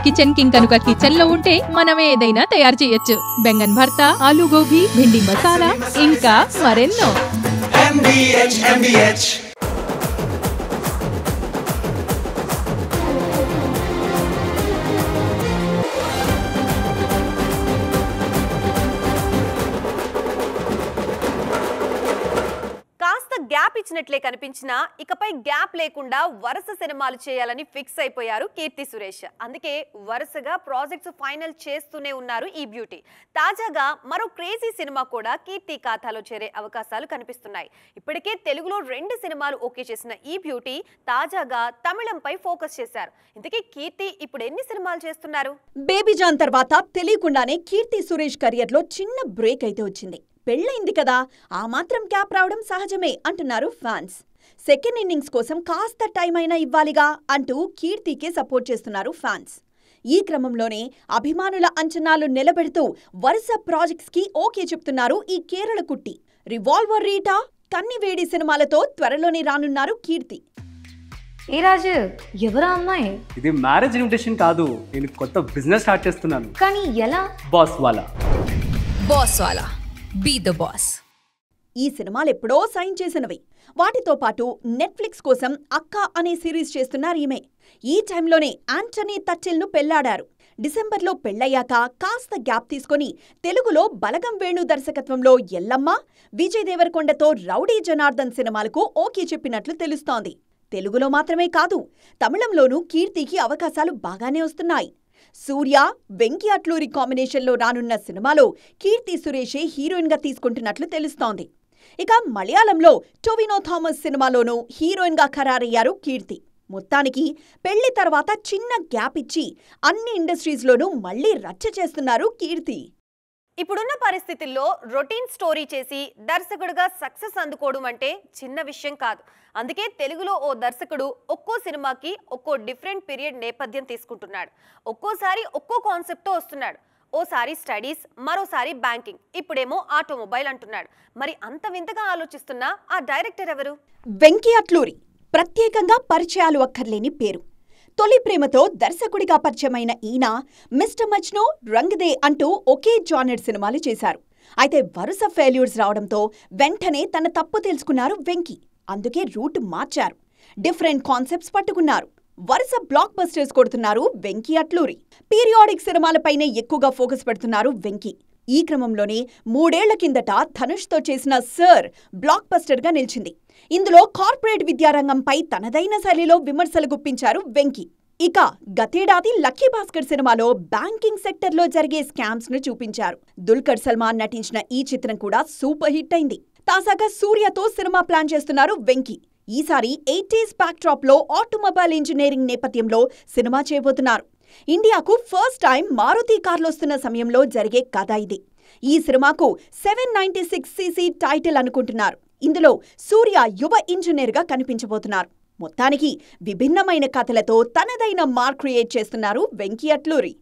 Village kitchen king కనుక kitchen లో ఉంటే మనమే ఏదైనా తయారు చేయొచ్చు. బెంగన్ భర్త, ఆలు గోబీ, భిండి మసాలా, ఇంకా మరెన్నో. గ్యాప్ ఇచ్చినట్లే కనిపించినా ఇకపై గ్యాప్ లేకుండా వరుస సినిమాలు చేయాలని ఫిక్స్ అయిపోయారు కీర్తి సురేష్. అందుకే వరుసగా ప్రాజెక్ట్స్ ఫైనల్ చేస్తూనే ఉన్నారు ఈ బ్యూటీ. తాజాగా మరో క్రేజీ సినిమా కూడా కీర్తి ఖాతాలో చేరే అవకాశాలు కనిపిస్తున్నాయి. ఇప్పటికే తెలుగులో 2 సినిమాలు ఓకే చేసిన ఈ బ్యూటీ తాజాగా తమిళంపై ఫోకస్ చేశారు. ఇంతకీ కీర్తి ఇప్పుడు ఎన్ని సినిమాలు చేస్తున్నారు? బేబీ జాన్ తర్వాత తెలియకుండానే కీర్తి సురేష్ కెరియర్ లో చిన్న బ్రేక్ అయితే వచ్చింది. పెళ్ళైంది కదా, ఆ మాత్రం గ్యాప్ రావడం సహజమే అంటున్నారు ఫ్యాన్స్. సెకండ్ ఇన్నింగ్స్ కోసం కాస్త టైం అయినా ఇవ్వాలిగా అంటూ కీర్తికే సపోర్ట్ చేస్తున్నారు ఫ్యాన్స్. ఈ క్రమంలోనే అభిమానుల అంచనాలు నిలబెడుతూ వరుస ప్రాజెక్ట్స్ కి ఓకే చెప్తున్నారు ఈ కేరళ కుట్టి. రివాల్వర్ రీటా, కన్నివేడి సినిమాలతో త్వరలోనే రానున్నారు కీర్తి. ఏ రాజు, ఎవరా అమ్మాయి? ఇది మ్యారేజ్ ఇన్విటేషన్ కాదు, నేను కొత్త బిజినెస్ స్టార్ట్ చేస్తున్నాను. కానీ ఎలా? బాస్ వాలా. Be the boss. ఈ సినిమాలు ఎప్పుడో సైన్ చేసినవి. వాటితో పాటు నెట్ఫ్లిక్స్ కోసం అక్క అనే సిరీస్ చేస్తున్నారు ఈమె. ఈ టైంలోనే యాంటనీ తచ్చిల్ను పెళ్లాడారు. డిసెంబర్లో పెళ్లయ్యాక కాస్త గ్యాప్ తీసుకుని తెలుగులో బలగం వేణు దర్శకత్వంలో ఎల్లమ్మ, విజయ్ దేవరకొండతో రౌడీ జనార్దన్ సినిమాలకు ఓకే చెప్పినట్లు తెలుస్తోంది. తెలుగులో మాత్రమే కాదు, తమిళంలోనూ కీర్తికి అవకాశాలు బాగానే వస్తున్నాయి. సూర్య, వెంకీ అట్లూరి కాంబినేషన్లో రానున్న సినిమాలో కీర్తి సురేషే హీరోయిన్గా తీసుకుంటున్నట్లు తెలుస్తోంది. ఇక మలయాళంలో టొవినో థామస్ సినిమాలోనూ హీరోయిన్గా ఖరారయ్యారు కీర్తి. మొత్తానికి పెళ్లి తర్వాత చిన్న గ్యాప్ ఇచ్చి అన్ని ఇండస్ట్రీస్లోనూ మళ్లీ రచ్చ చేస్తున్నారు కీర్తి. ఇప్పుడున్న పరిస్థితుల్లో రొటీన్ స్టోరీ చేసి దర్శకుడిగా సక్సెస్ అందుకోవడం అంటే చిన్న విషయం కాదు. అందుకే తెలుగులో ఓ దర్శకుడు ఒక్కో సినిమాకి ఒక్కో డిఫరెంట్ పీరియడ్ నేపథ్యం తీసుకుంటున్నాడు. ఒక్కోసారి ఒక్కో కాన్సెప్ట్తో వస్తున్నాడు. ఓసారి స్టడీస్, మరోసారి బ్యాంకింగ్, ఇప్పుడేమో ఆటోమొబైల్ అంటున్నాడు. మరి అంత వింతగా ఆలోచిస్తున్న ఆ డైరెక్టర్ ఎవరు? వెంకీ అట్లూరి. ప్రత్యేకంగా పరిచయాలు అక్కర్లేని పేరు. తొలి ప్రేమతో దర్శకుడిగా పరిచయమైన ఈయన మిస్టర్ మజ్ను, రంగదే అంటూ ఒకే జానర్ సినిమాలు చేశారు. అయితే వరుస ఫెయిల్యూర్స్ రావడంతో వెంటనే తన తప్పు తెలుసుకున్నారు వెంకీ. అందుకే రూట్ మార్చారు. డిఫరెంట్ కాన్సెప్ట్స్ పట్టుకున్నారు. వరుస బ్లాక్ బస్టర్స్ కొడుతున్నారు వెంకీ అట్లూరి. పీరియాడిక్ సినిమాలపైనే ఎక్కువగా ఫోకస్ పెడుతున్నారు వెంకీ. ఈ క్రమంలోనే 3 ఏళ్ల కిందట ధనుష్తో చేసిన సర్ బ్లాక్ బస్టర్గా నిలిచింది. ఇందులో కార్పొరేట్ విద్యారంగంపై తనదైన శైలిలో విమర్శలు గుప్పించారు వెంకీ. ఇక గతేడాది లక్కీ భాస్కర్ సినిమాలో బ్యాంకింగ్ సెక్టర్లో జరిగే స్కామ్స్ ను చూపించారు. దుల్కర్ సల్మాన్ నటించిన ఈ చిత్రం కూడా సూపర్ హిట్ అయింది. తాజాగా సూర్యతో సినిమా ప్లాన్ చేస్తున్నారు వెంకీ. ఈసారి 80s బ్యాక్డ్రాప్ లో ఆటోమొబైల్ ఇంజనీరింగ్ నేపథ్యంలో సినిమా చేయబోతున్నారు. ఇండియాకు ఫస్ట్ టైం మారుతి కార్లొస్తున్న సమయంలో జరిగే కథ ఇది. ఈ సినిమాకు 796cc టైటిల్ అనుకుంటున్నారు. ఇందులో సూర్య యువ ఇంజనీర్గా కనిపించబోతున్నారు. మొత్తానికి విభిన్నమైన కథలతో తనదైన మార్క్ క్రియేట్ చేస్తున్నారు వెంకీ అట్లూరి.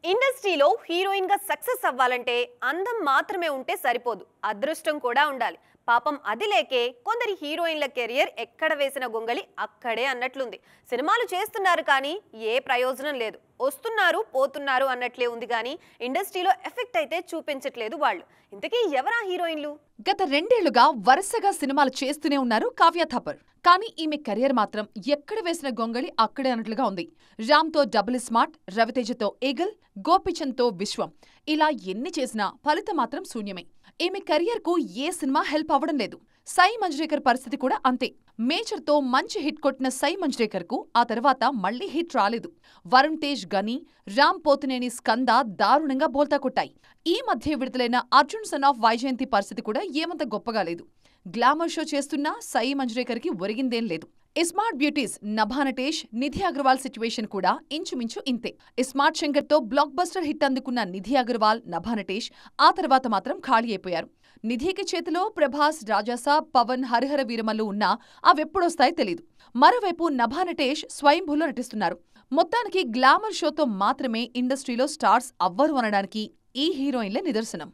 ఇండస్ట్రీలో హీరోయిన్ గా సక్సెస్ అవ్వాలంటే అందం మాత్రమే ఉంటే సరిపోదు, అదృష్టం కూడా ఉండాలి. పాపం అది లేకే కొందరి హీరోయిన్ల కెరియర్ ఎక్కడ వేసిన గొంగలి అక్కడే అన్నట్లుంది. సినిమాలు చేస్తున్నారు కానీ ఏ ప్రయోజనం లేదు, వస్తున్నారు పోతున్నారు అన్నట్లే ఉంది కానీ ఇండస్ట్రీలో ఎఫెక్ట్ అయితే చూపించట్లేదు వాళ్ళు. ఇంతకీ ఎవరా హీరోయిన్లు? గత 2 ఏళ్లుగా వరుసగా సినిమాలు చేస్తూనే ఉన్నారు కావ్య థాపర్. కానీ ఈమె కెరియర్ మాత్రం ఎక్కడ వేసిన గొంగళి అక్కడే అన్నట్లుగా ఉంది. రామ్తో డబుల్ స్మార్ట్, రవితేజతో ఏగల్, గోపిచంద్తో విశ్వం, ఇలా ఎన్ని చేసినా ఫలితం మాత్రం శూన్యమే. ఈమె కెరియర్కు ఏ సినిమా హెల్ప్ అవ్వడం లేదు. సై మంజ్రేకర్ పరిస్థితి కూడా అంతే. మేజర్తో మంచి హిట్ కొట్టిన సై మంజ్రేకర్కు ఆ తర్వాత మళ్లీ హిట్ రాలేదు. వరుణ్ తేజ్ గని, రామ్ పోతినేని స్కంద దారుణంగా బోల్తా కొట్టాయి. ఈ మధ్య విడుదలైన అర్జున్ సన్ ఆఫ్ వైజయంతి పరిస్థితి కూడా ఏమంత గొప్పగా లేదు. గ్లామర్ షో చేస్తున్నా సై మంజ్రేకర్కి ఒరిగిందేం లేదు. ఇస్మార్ట్ బ్యూటీస్ నభానటేష్, నిధి అగర్వాల్ సిచ్యువేషన్ కూడా ఇంచుమించు ఇంతే. ఇస్మార్ట్ శంకర్తో బ్లాక్ బస్టర్ హిట్ అందుకున్న నిధి అగర్వాల్, నభానటేష్ ఆ తర్వాత మాత్రం ఖాళీ అయిపోయారు. నిధికి చేతిలో ప్రభాస్, రాజాసాబ్, పవన్, హరిహర వీరమల్లు ఉన్నా అవెప్పుడొస్తాయో తెలీదు. మరోవైపు నభానటేష్ స్వయంభూలో నటిస్తున్నారు. మొత్తానికి గ్లామర్ షోతో మాత్రమే ఇండస్ట్రీలో స్టార్స్ అవ్వరు అనడానికి ఈ హీరోయిన్లే నిదర్శనం.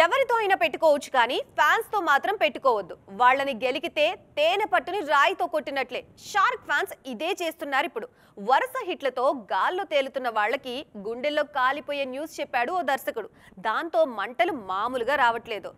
ఎవరితో అయినా పెట్టుకోవచ్చు కానీ ఫ్యాన్స్ తో మాత్రం పెట్టుకోవద్దు. వాళ్ళని గెలికితే తేనె పట్టుని రాయితో కొట్టినట్లే షారుఖ్ ఫ్యాన్స్ ఇదే చేస్తున్నారు. ఇప్పుడు వరుస హిట్లతో గాల్లో తేలుతున్న వాళ్ళకి గుండెల్లో కాలిపోయే న్యూస్ చెప్పాడు ఓ దర్శకుడు. దాంతో మంటలు మామూలుగా రావట్లేదు.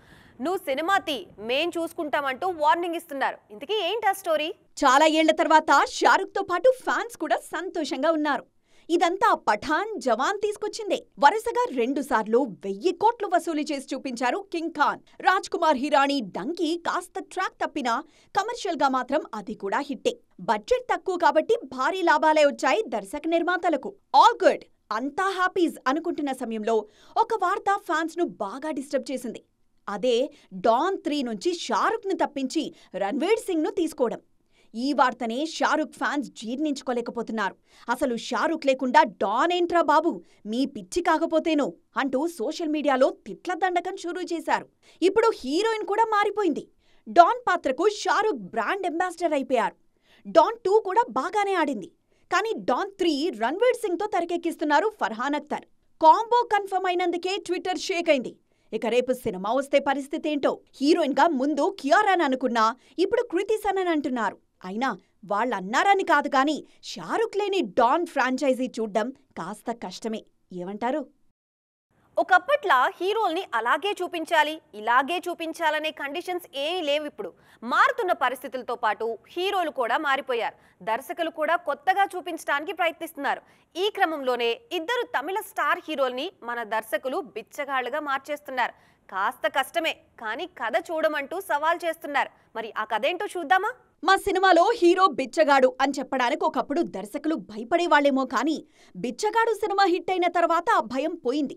నువ్వు సినిమా తీ, మేం చూసుకుంటామంటూ వార్నింగ్ ఇస్తున్నారు. ఇంతకీ ఏంటి ఆ స్టోరీ? చాలా ఏళ్ల తర్వాత షారుఖ్ తో పాటు ఫ్యాన్స్ కూడా సంతోషంగా ఉన్నారు. ఇదంతా పఠాన్, జవాన్ తీసుకొచ్చిందే. వరుసగా 2 సార్లు 1000 కోట్లు వసూలు చేసి చూపించారు కింగ్ ఖాన్. రాజ్ కుమార్ హిరాణి డంకీ కాస్త ట్రాక్ తప్పినా కమర్షియల్ గా మాత్రం అది కూడా హిట్టే. బడ్జెట్ తక్కువ కాబట్టి భారీ లాభాలే వచ్చాయి దర్శక నిర్మాతలకు. ఆల్ గుడ్, అంతా హ్యాపీస్ అనుకుంటున్న సమయంలో ఒక వార్త ఫ్యాన్స్ ను బాగా డిస్టర్బ్ చేసింది. అదే డాన్ 3 నుంచి షారుఖ్ ను తప్పించి రణ్వీర్ సింగ్ ను తీసుకోవడం. ఈ వార్తనే షారుఖ్ ఫ్యాన్స్ జీర్ణించుకోలేకపోతున్నారు. అసలు షారుఖ్ లేకుండా డాన్ ఏంట్రా బాబు, మీ పిచ్చి కాకపోతేనో అంటూ సోషల్ మీడియాలో తిట్ల దండకం షురూ చేశారు. ఇప్పుడు హీరోయిన్ కూడా మారిపోయింది. డాన్ పాత్రకు షారుఖ్ బ్రాండ్ అంబాసిడర్ అయిపోయారు. డాన్ 2 కూడా బాగానే ఆడింది. కానీ డాన్ 3 రణ్వీర్ సింగ్ తో తెరకెక్కిస్తున్నారు ఫర్హాన్ అఖ్తర్. కాంబో కన్ఫర్మ్ అయినందుకే ట్విట్టర్ షేక్ అయింది. ఇక రేపు సినిమా వస్తే పరిస్థితి ఏంటో? హీరోయిన్ గా ముందు కియారాని అనుకున్నా ఇప్పుడు కృతి సనన్ అంటున్నారు. అయినా వాళ్ళన్నారని కాదు కానీ షారుఖ్ లేని డాన్ ఫ్రాంచైజీ చూడ్డం కాస్త కష్టమే. ఏమంటారు? ఒకప్పట్లా హీరోల్ని అలాగే చూపించాలి, ఇలాగే చూపించాలనే కండిషన్స్ ఏమీ లేవు. ఇప్పుడు మారుతున్న పరిస్థితులతో పాటు హీరోలు కూడా మారిపోయారు. దర్శకులు కూడా కొత్తగా చూపించడానికి ప్రయత్నిస్తున్నారు. ఈ క్రమంలోనే 2 తమిళ స్టార్ హీరోల్ని మన దర్శకులు బిచ్చగాళ్లుగా మార్చేస్తున్నారు. కాస్త కష్టమే కానీ కథ చూడమంటూ సవాల్ చేస్తున్నారు. మరి ఆ కథ ఏంటో చూద్దామా? మా సినిమాలో హీరో బిచ్చగాడు అని చెప్పడానికి ఒకప్పుడు దర్శకులు భయపడేవాళ్లేమో కానీ బిచ్చగాడు సినిమా హిట్ అయిన తర్వాత ఆ భయం పోయింది.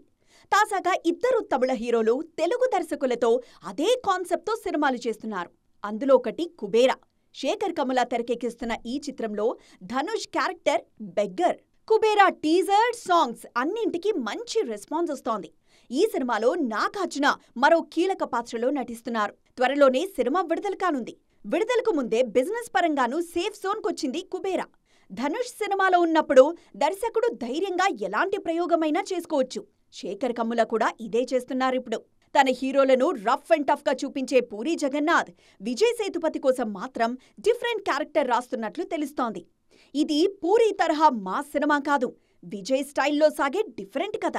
తాజాగా 2 తమిళ హీరోలు తెలుగు దర్శకులతో అదే కాన్సెప్ట్తో సినిమాలు చేస్తున్నారు. అందులో ఒకటి కుబేరా. శేఖర్ కమల తెరకెక్కిస్తున్న ఈ చిత్రంలో Dhanush character beggar. Kubera teaser, songs అన్నింటికీ మంచి రెస్పాన్స్ వస్తోంది. ఈ సినిమాలో నాగార్జున మరో కీలక పాత్రలో నటిస్తున్నారు. త్వరలోనే సినిమా విడుదల కానుంది. విడుదలకు ముందే బిజినెస్ పరంగానూ సేఫ్ జోన్కొచ్చింది కుబేరా. ధనుష్ సినిమాలో ఉన్నప్పుడు దర్శకుడు ధైర్యంగా ఎలాంటి ప్రయోగమైనా చేసుకోవచ్చు. శేఖర్ కమ్ముల కూడా ఇదే చేస్తున్నారిప్పుడు. తన హీరోలను రఫ్ అండ్ టఫ్ గా చూపించే పూరి జగన్నాథ్ విజయ్ సేతుపతి కోసం మాత్రం డిఫరెంట్ క్యారెక్టర్ రాస్తున్నట్లు తెలుస్తోంది. ఇది పూరి తరహా మాస్ సినిమా కాదు, విజయ్ స్టైల్లో సాగే డిఫరెంట్ కథ.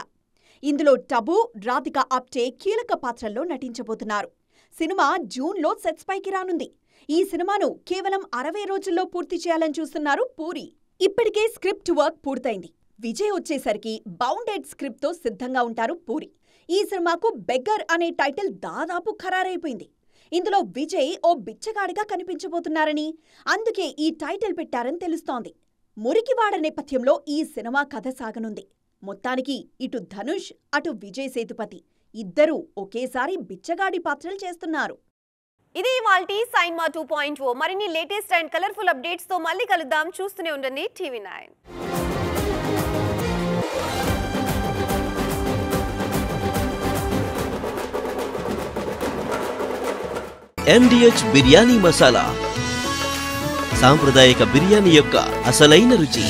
ఇందులో టబు, రాధికా ఆప్టే కీలక పాత్రల్లో నటించబోతున్నారు. సినిమా జూన్లో సెట్స్ పైకి రానుంది. ఈ సినిమాను కేవలం 60 రోజుల్లో పూర్తి చేయాలని చూస్తున్నారు పూరి. ఇప్పటికే స్క్రిప్ట్ వర్క్ పూర్తయింది. విజయ్ వచ్చేసరికి బౌండెడ్ స్క్రిప్ట్తో సిద్ధంగా ఉంటారు పూరి. ఈ సినిమాకు బెగ్గర్ అనే టైటిల్ దాదాపు ఖరారైపోయింది. ఇందులో విజయ్ ఓ బిచ్చగాడిగా కనిపించబోతున్నారని, అందుకే ఈ టైటిల్ పెట్టారని తెలుస్తోంది. మురికివాడ నేపథ్యంలో ఈ సినిమా కథ సాగనుంది. మొత్తానికి ఇటు ధనుష్, అటు విజయ్ సేతుపతి ఇద్దరూ ఒకేసారి బిచ్చగాడి పాత్రలు చేస్తున్నారు. ఇది ఇవాల్టి సైన్మా 2.0. మరిన్ని లేటెస్ట్ అండ్ కలర్ఫుల్ అప్డేట్స్ తో మళ్ళీ కలుద్దాం. చూస్తూనే ఉండండి TV9. MDH బిర్యానీ మసాలా, సాంప్రదాయక బిర్యానీ యొక్క అసలైన రుచి.